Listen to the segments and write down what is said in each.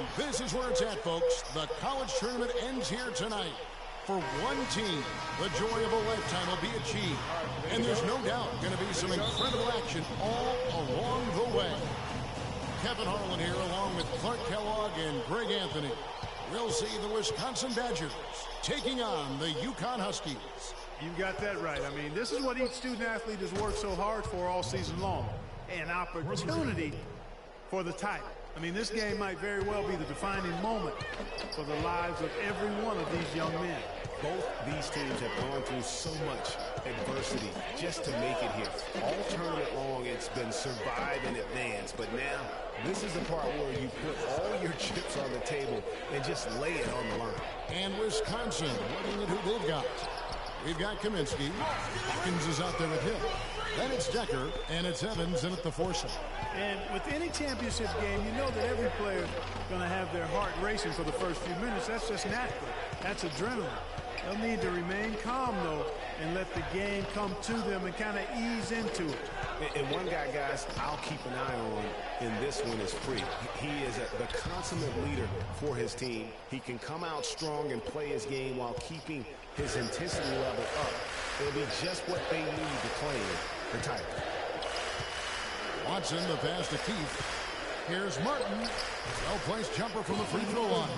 And this is where it's at, folks. The college tournament ends here tonight. For one team, the joy of a lifetime will be achieved. And there's no doubt going to be some incredible action all along the way. Kevin Harlan here along with Clark Kellogg and Greg Anthony. We'll see the Wisconsin Badgers taking on the UConn Huskies. You got that right. I mean, this is what each student athlete has worked so hard for all season long. An opportunity for the title. I mean, this game might very well be the defining moment for the lives of every one of these young men. Both these teams have gone through so much adversity just to make it here. All tournament long, it's been survive and advance. But now, this is the part where you put all your chips on the table and just lay it on the line. And Wisconsin, looking at who they've got. We've got Kaminsky. Hawkins is out there with him. Then it's Decker, and it's Evans in at the foursome. And with any championship game, you know that every player is going to have their heart racing for the first few minutes. That's just natural. That's adrenaline. They'll need to remain calm, though, and let the game come to them and kind of ease into it. And one guy, guys, I'll keep an eye on in this one is Freak. He is the consummate leader for his team. He can come out strong and play his game while keeping his intensity level up. It'll be just what they need to claim the title. Watson, the pass to Keith. Here's Martin. Well-placed jumper from the free throw line.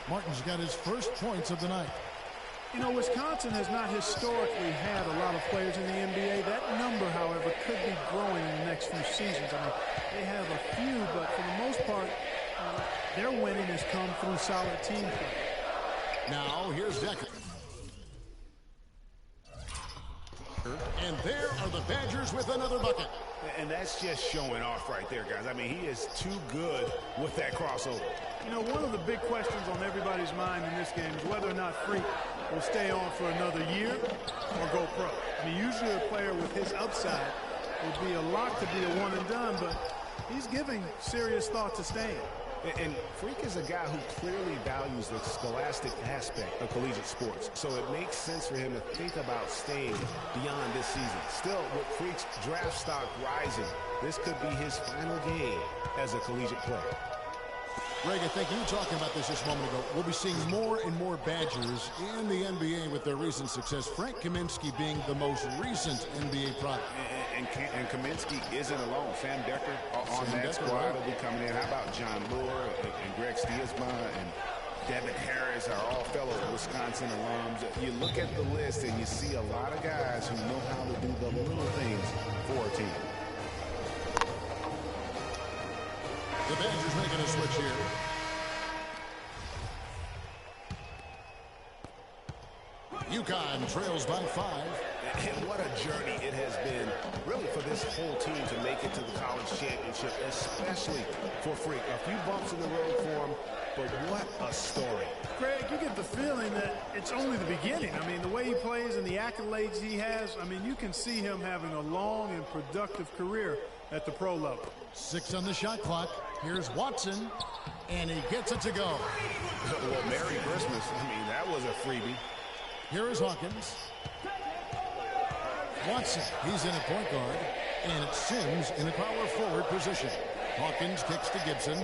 Martin's got his first points of the night. You know, Wisconsin has not historically had a lot of players in the NBA. That number, however, could be growing in the next few seasons. I mean, they have a few, but for the most part, their winning has come through solid team play. Now, here's Decker. And there are the Badgers with another bucket. And that's just showing off right there, guys. I mean, he is too good with that crossover. You know, one of the big questions on everybody's mind in this game is whether or not Freak will stay on for another year or go pro. I mean, usually a player with his upside would be a lock to be a one and done, but he's giving serious thought to staying. And Freak is a guy who clearly values the scholastic aspect of collegiate sports. So it makes sense for him to think about staying beyond this season. Still, with Freak's draft stock rising, this could be his final game as a collegiate player. Greg, I think you were talking about this just a moment ago. We'll be seeing more and more Badgers in the NBA with their recent success. Frank Kaminsky being the most recent NBA product. And Kaminsky isn't alone. Sam Decker on that squad will be coming in. How about John Moore and Greg Stiesma and Devin Harris are all fellow Wisconsin alums. You look at the list and you see a lot of guys who know how to do the little things for a team. The Badgers making a switch here. UConn trails by 5. And what a journey it has been, really, for this whole team to make it to the college championship, especially for Freak. A few bumps in the road for him, but what a story. Greg, you get the feeling that it's only the beginning. I mean, the way he plays and the accolades he has, I mean, you can see him having a long and productive career at the pro level. 6 on the shot clock. Here's Watson, and he gets it to go. Well, Merry Christmas. I mean, that was a freebie. Here is Hawkins. Watson, he's in a point guard, and it's Sims in a power forward position. Hawkins kicks to Gibson.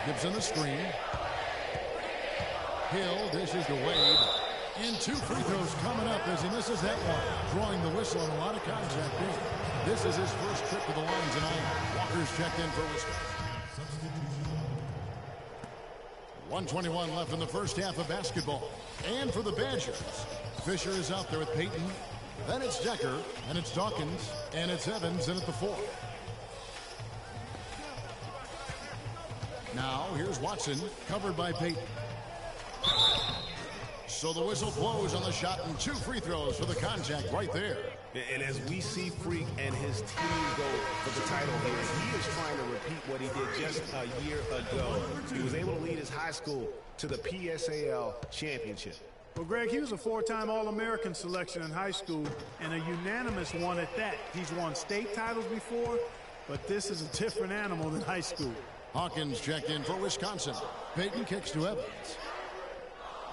Gibson the screen. Hill dishes to Wade. And 2 free throws coming up as he misses that one. Drawing the whistle on a lot of contact there. This is his first trip to the line tonight. Walker's checked in for Wisconsin. 1:21 left in the first half of basketball. And for the Badgers, Fisher is out there with Payton. Then it's Decker, and it's Dawkins, and it's Evans in at the 4. Now, here's Watson, covered by Payton. So the whistle blows on the shot, and 2 free throws for the contact right there. And as we see Freak and his team go for the title here, he is trying to repeat what he did just a year ago. He was able to lead his high school to the PSAL championship. Well, Greg, he was a 4-time All-American selection in high school, and a unanimous one at that. He's won state titles before, but this is a different animal than high school. Hawkins checked in for Wisconsin. Payton kicks to Evans.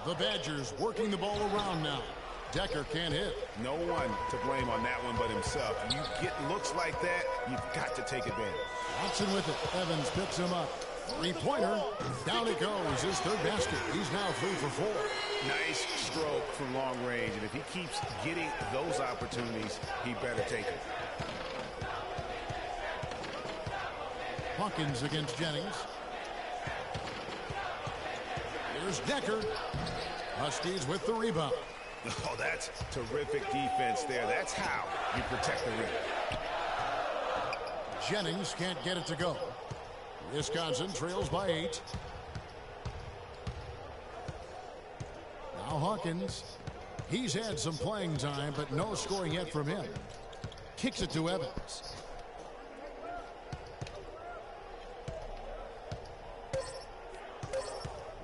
The Badgers working the ball around now. Decker can't hit. No one to blame on that one but himself. You get looks like that, you've got to take advantage. Watson with it. Evans picks him up. Three-pointer. Down it goes. His third basket. He's now 3 for 4. Nice stroke from long range. And if he keeps getting those opportunities, he better take them. Hawkins against Jennings. Here's Decker. Huskies with the rebound. Oh, that's terrific defense there. That's how you protect the rim. Jennings can't get it to go. Wisconsin trails by 8. Now Hawkins. He's had some playing time, but no scoring yet from him. Kicks it to Evans.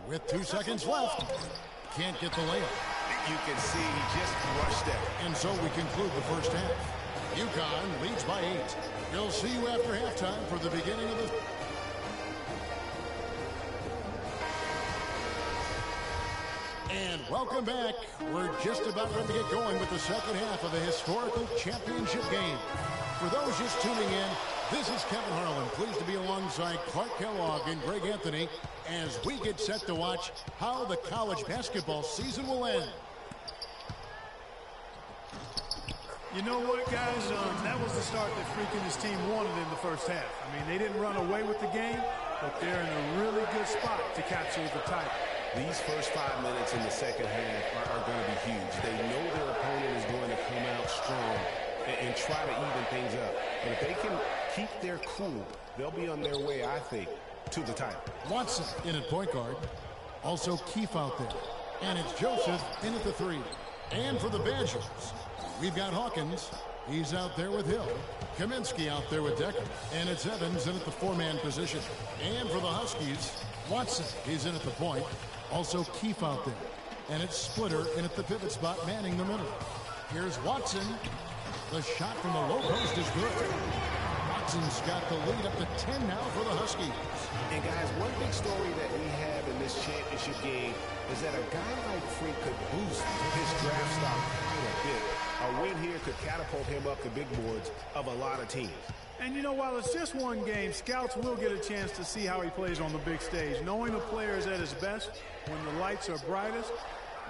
With 2 seconds left. Can't get the layup. You can see he just rushed it. And so we conclude the first half. UConn leads by 8. We'll see you after halftime for the beginning of the... And welcome back. We're just about ready to get going with the second half of a historical championship game. For those just tuning in, this is Kevin Harlan, pleased to be alongside Clark Kellogg and Greg Anthony as we get set to watch how the college basketball season will end. You know what, guys? That was the start that freaking this team wanted in the first half. I mean, they didn't run away with the game, but they're in a really good spot to capture the title. These first 5 minutes in the second half are going to be huge. They know their opponent is going to come out strong and try to even things up. But if they can keep their cool, they'll be on their way, I think, to the title. Watson in at point guard. Also Keefe out there. And it's Joseph in at the 3. And for the Badgers, we've got Hawkins. He's out there with Hill. Kaminsky out there with Decker. And it's Evans in at the 4-man position. And for the Huskies, Watson, he's in at the point. Also Keefe out there. And it's Splitter in at the pivot spot, manning the middle. Here's Watson. The shot from the low post is good. Watson's got the lead up to 10 now for the Huskies. And guys, one big story that we have in this championship game is that a guy like Freak could boost his draft stock quite a bit. A win here could catapult him up the big boards of a lot of teams. And you know, while it's just one game, scouts will get a chance to see how he plays on the big stage. Knowing a player is at his best when the lights are brightest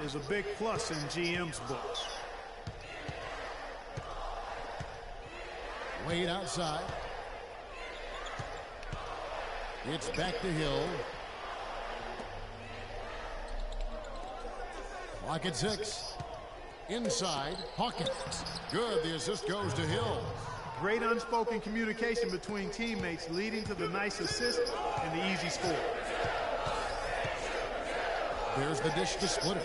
is a big plus in GM's books. Wade outside. It's back to Hill. Clock at 6. Inside, Hawkins. Good, the assist goes to Hill. Great unspoken communication between teammates leading to the nice assist and the easy score. There's the dish to Splitter.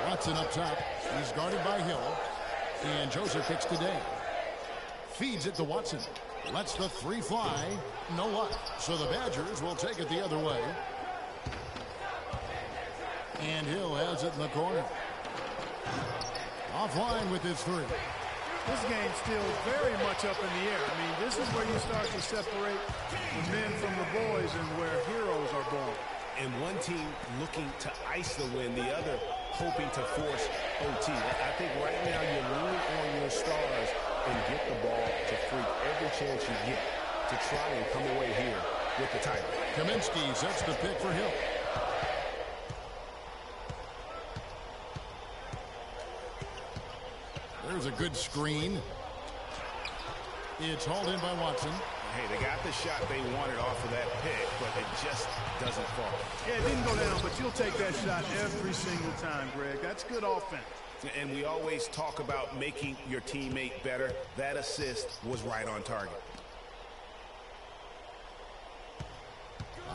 Watson up top. He's guarded by Hill. And Joseph kicks today. Feeds it to Watson. Lets the 3 fly. No luck. So the Badgers will take it the other way. And Hill has it in the corner. Offline with his 3. This game's still very much up in the air. I mean, this is where you start to separate the men from the boys and where heroes are born. And one team looking to ice the win, the other hoping to force OT. I think right now you're leaning on your stars and get the ball to Freak every chance you get to try and come away here with the title. Kaminsky sets the pick for Hill. There's a good screen. It's hauled in by Watson. Hey, they got the shot they wanted off of that pick, but it just doesn't fall. Yeah, it didn't go down, but you'll take that shot every single time, Greg. That's good offense. And we always talk about making your teammate better. That assist was right on target.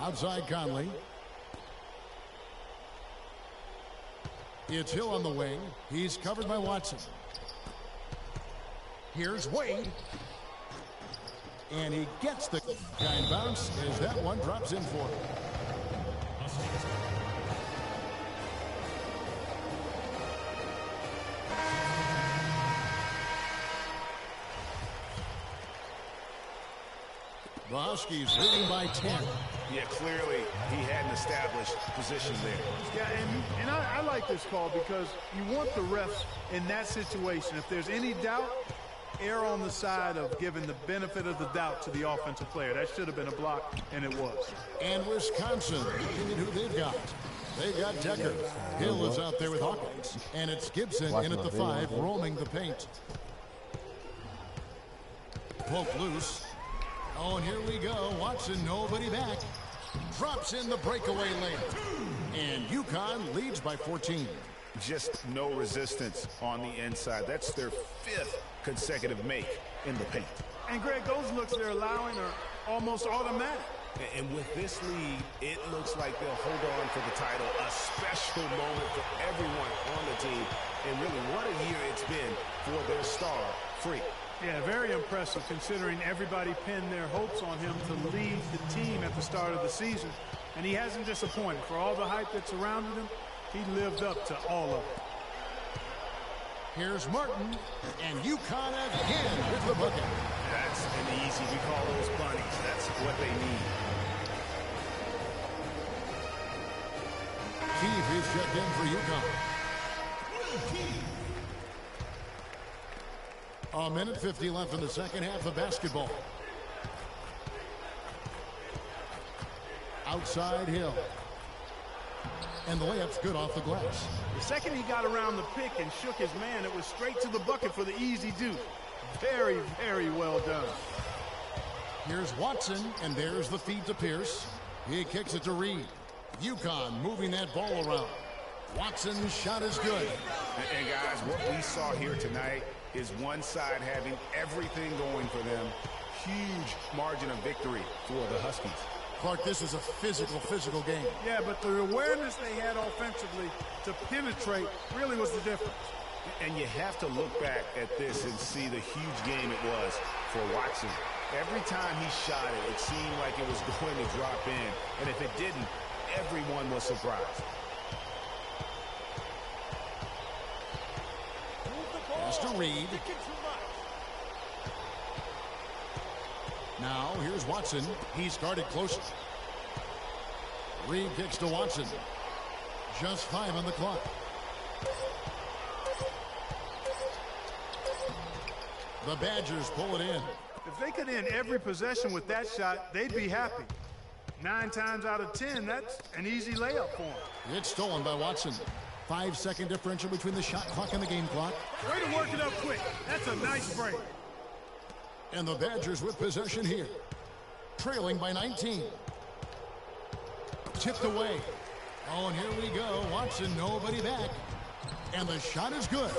Outside Conley. It's Hill on the wing. He's covered by Watson. Here's Wade. And he gets the kind bounce as that one drops in for him. The Huskies leading by 10. Yeah, clearly he had an established position there. Yeah, and I like this call because you want the refs in that situation. If there's any doubt, err on the side of giving the benefit of the doubt to the offensive player. That should have been a block, and it was. And Wisconsin, looking at who they've got. They got Decker. Hill is out there with Hawkins. And it's Gibson in at the 5, roaming the paint. Poke loose. Oh, and here we go. Watson, nobody back. Drops in the breakaway layup. And UConn leads by 14. Just no resistance on the inside. That's their 5th consecutive make in the paint. And, Greg, those looks they're allowing are almost automatic. And with this lead, it looks like they'll hold on for the title. A special moment for everyone on the team. And really, what a year it's been for their star, Free. Yeah, very impressive considering everybody pinned their hopes on him to lead the team at the start of the season. And he hasn't disappointed. For all the hype that surrounded him, he lived up to all of it. Here's Martin, and UConn again with the bucket. That's an easy. We call those bunnies. That's what they need. Keefe is checked in for UConn. A minute 50 left in the second half of basketball. Outside Hill. And the layup's good off the glass. The second he got around the pick and shook his man, it was straight to the bucket for the easy deuce. Very, very well done. Here's Watson, and there's the feed to Pierce. He kicks it to Reed. UConn moving that ball around. Watson's shot is good. And guys, what we saw here tonight is one side having everything going for them. Huge margin of victory for the Huskies. Clark, this is a physical game. Yeah, but the awareness they had offensively to penetrate really was the difference. And you have to look back at this and see the huge game it was for Watson. Every time he shot it, it seemed like it was going to drop in. And if it didn't, everyone was surprised. Pass to Reed. Now, here's Watson. He's guarded closely. Reed kicks to Watson. Just 5 on the clock. The Badgers pull it in. If they could end every possession with that shot, they'd be happy. 9 times out of 10, that's an easy layup for them. It's stolen by Watson. 5-second differential between the shot clock and the game clock. Way to work it up quick. That's a nice break. And the Badgers with possession here. Trailing by 19. Tipped away. Oh, and here we go. Watson, nobody back. And the shot is good.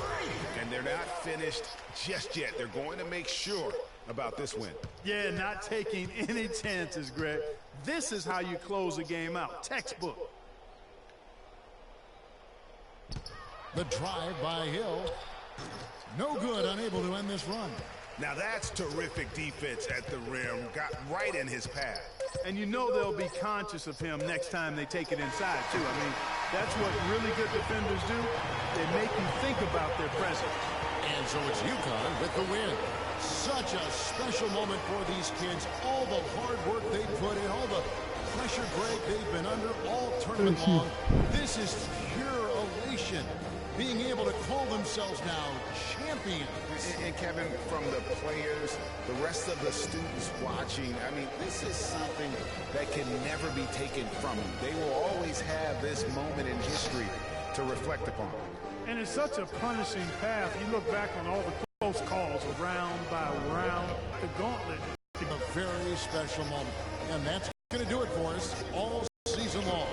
And they're not finished just yet. They're going to make sure about this win. Yeah, not taking any chances, Greg. This is how you close a game out. Textbook. The drive by Hill. No good, unable to end this run. Now that's terrific defense at the rim. Got right in his path. And you know they'll be conscious of him next time they take it inside, too. I mean, that's what really good defenders do. They make you think about their presence. And so it's UConn with the win. Such a special moment for these kids. All the hard work they put in, all the pressure, Greg, they've been under all tournament long. This is pure elation. Being able to call themselves now champions. And Kevin, from the players, the rest of the students watching, I mean, this is something that can never be taken from them. They will always have this moment in history to reflect upon. And it's such a punishing path. You look back on all the close calls, round by round, the gauntlet. A very special moment. And that's going to do it for us all season long.